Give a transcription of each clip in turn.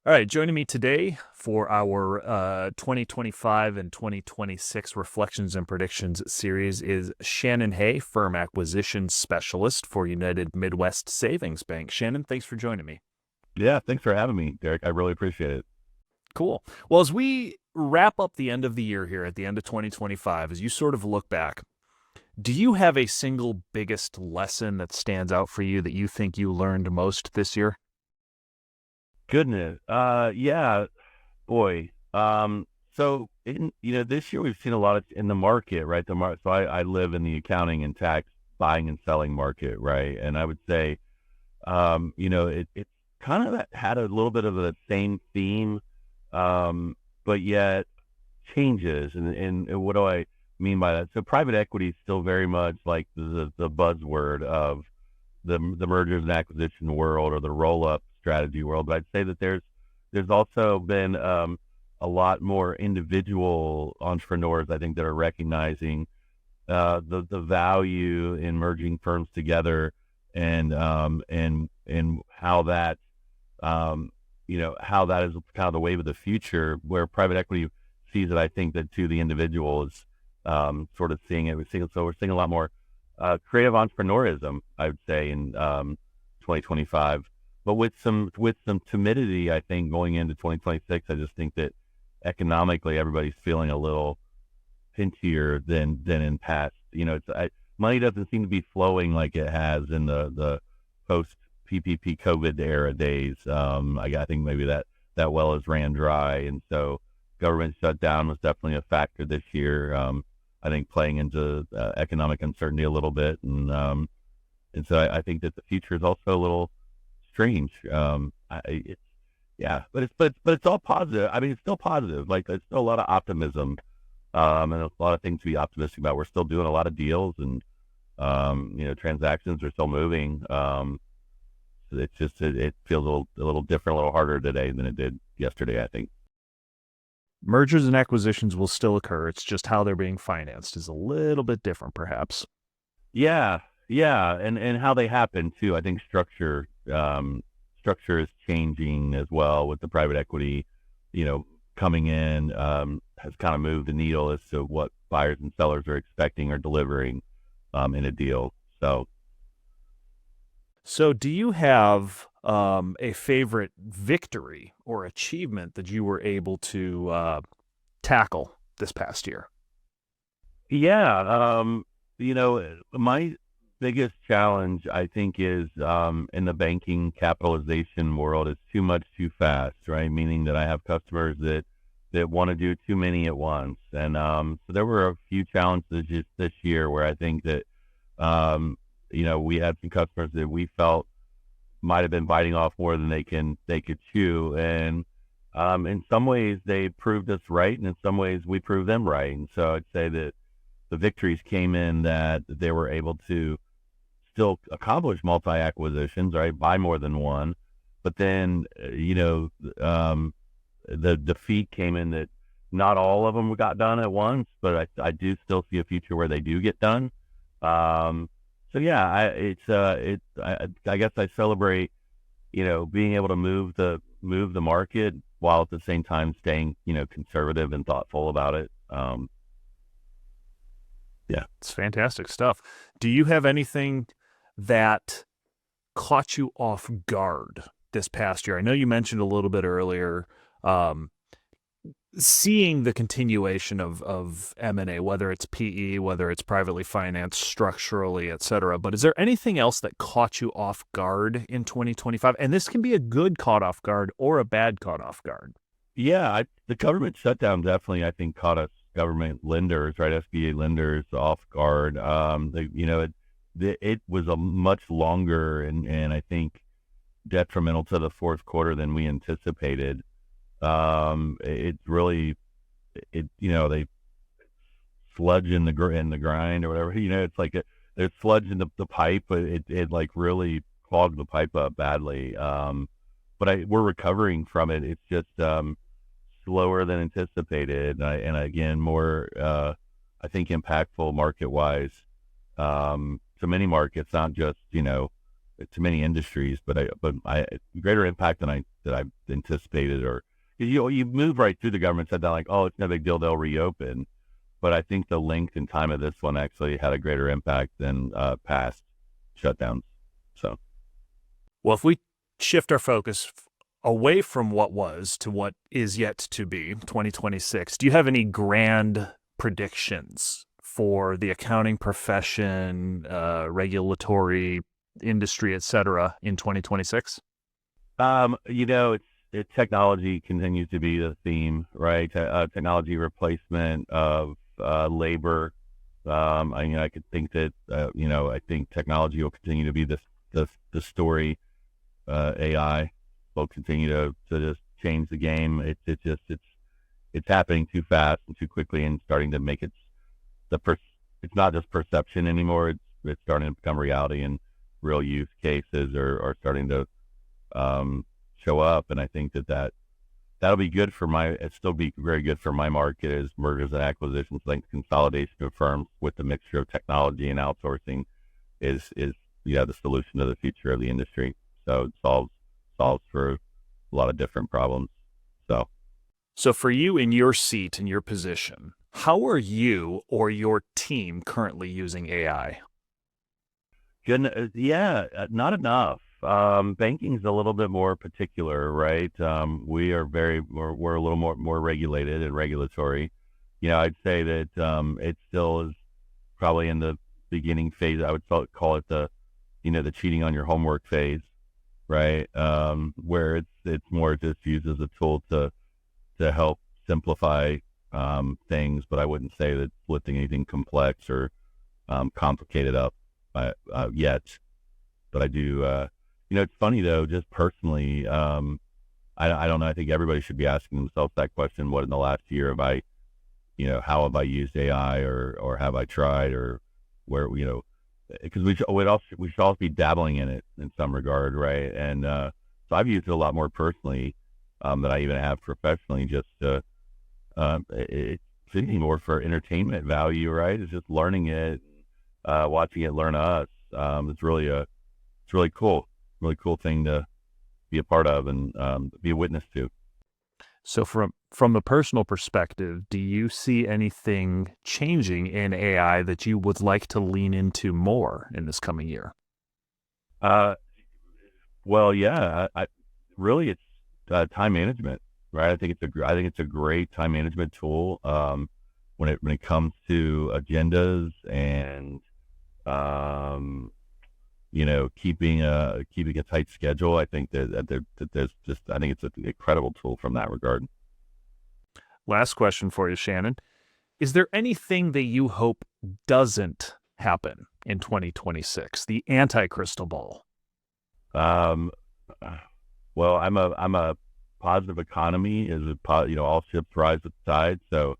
All right, joining me today for our 2025 and 2026 Reflections and Predictions series is Shannon Hay, firm acquisition specialist for United Midwest Savings Bank. Shannon, thanks for joining me. Yeah, thanks for having me, Derek. I really appreciate it. Cool. Well, as we wrap up the end of the year here at the end of 2025, as you sort of look back, do you have a single biggest lesson that stands out for you that you think you learned most this year? Goodness. Yeah, boy. This year we've seen a lot of in the market, right? So I live in the accounting and tax buying and selling market, right? And I would say, it's kind of had a little bit of the same theme, but yet changes. And what do I mean by that? So private equity is still very much like the buzzword of the mergers and acquisition world or the roll up strategy world. But I'd say that there's also been a lot more individual entrepreneurs, I think, that are recognizing the value in merging firms together and how that how that is kind of the wave of the future, where private equity sees it. I think that too, the individual is sort of seeing it. We're seeing a lot more creative entrepreneurism, I would say, in 2025, but with some timidity, I think, going into 2026. I just think that economically everybody's feeling a little pinchier than in past. Money doesn't seem to be flowing like it has in the post PPP COVID era days. I think maybe that well has ran dry, and so government shutdown was definitely a factor this year. I think playing into economic uncertainty a little bit, and so I think that the future is also a little strange. But it's all positive. I mean, it's still positive. Like, there's still a lot of optimism, and a lot of things to be optimistic about. We're still doing a lot of deals, and transactions are still moving. It feels a little different, a little harder today than it did yesterday, I think. Mergers and acquisitions will still occur. It's just how they're being financed is a little bit different, perhaps. Yeah, yeah, and how they happen too. I think structure is changing as well with the private equity, coming in, has kind of moved the needle as to what buyers and sellers are expecting or delivering in a deal. So, do you have a favorite victory or achievement that you were able to tackle this past year? Yeah, my biggest challenge, I think, is in the banking capitalization world is too much too fast, right? Meaning that I have customers that want to do too many at once, and so there were a few challenges just this year where I think that we had some customers that we felt might have been biting off more than they could chew, and in some ways they proved us right, and in some ways we proved them right. And so I'd say that the victories came in that they were able to still accomplish multi-acquisitions, right? Buy more than one. But then, the defeat came in that not all of them got done at once, but I do still see a future where they do get done. So yeah, I guess I celebrate, being able to move the market while at the same time staying, conservative and thoughtful about it. Yeah. It's fantastic stuff. Do you have anything that caught you off guard this past year? I know you mentioned a little bit earlier, seeing the continuation of M&A, whether it's PE, whether it's privately financed, structurally, et cetera. But is there anything else that caught you off guard in 2025? And this can be a good caught off guard or a bad caught off guard. Yeah, the government shutdown definitely, I think, caught us government lenders, right? SBA lenders off guard. It was a much longer and I think detrimental to the fourth quarter than we anticipated. It really, they sludge in the grind or whatever. It's like there's sludge in the pipe, but it like really clogged the pipe up badly. But we're recovering from it. It's just slower than anticipated, and again more I think impactful market wise to many markets, not just to many industries, but greater impact than I've anticipated. Or you move right through the government shutdown, like, oh, it's no big deal, they'll reopen. But I think the length and time of this one actually had a greater impact than past shutdowns. So, Well, if we shift our focus away from what was to what is yet to be, 2026, do you have any grand predictions for the accounting profession, regulatory industry, et cetera, in 2026? Technology continues to be the theme, right? Technology replacement of labor. I could think that I think technology will continue to be the story. AI will continue to just change the game. It's happening too fast and too quickly, and starting to make it's not just perception anymore. It's starting to become reality, and real use cases are starting to show up. And I think that'll be good for it'll still be very good for my market as mergers and acquisitions, like consolidation of firms with the mixture of technology and outsourcing is the solution to the future of the industry. So it solves for a lot of different problems. So for you in your seat, in your position, how are you or your team currently using AI? Good. Yeah, not enough. Banking's a little bit more particular, right? We're a little more regulated and regulatory. I'd say that it still is probably in the beginning phase. I would call it the cheating on your homework phase, right? Where it's more just used as a tool to help simplify things, but I wouldn't say that it's lifting anything complex or complicated up yet. But I do. It's funny though, just personally, I don't know. I think everybody should be asking themselves that question: what in the last year have I, how have I used AI, or have I tried, or where, because we should also be dabbling in it in some regard, right? And so I've used it a lot more personally than I even have professionally, just it's thinking more for entertainment value, right? It's just learning it, watching it learn us. It's really cool. Really cool thing to be a part of and be a witness to. So from a personal perspective, do you see anything changing in AI that you would like to lean into more in this coming year? Well, yeah, really it's time management, right? I think it's a great time management tool when it comes to agendas and keeping a tight schedule. I think that I think it's an incredible tool from that regard. Last question for you, Shannon. Is there anything that you hope doesn't happen in 2026? The anti-crystal ball. Well, I'm a positive economy all ships rise with the tide. So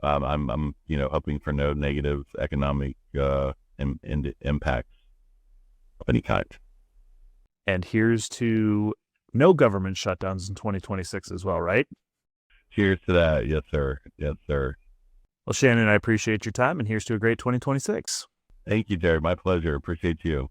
I'm hoping for no negative economic impacts of any kind. And here's to no government shutdowns in 2026 as well, right? Cheers to that. Yes, sir. Yes, sir. Well, Shannon, I appreciate your time, and here's to a great 2026. Thank you, Jared. My pleasure. Appreciate you.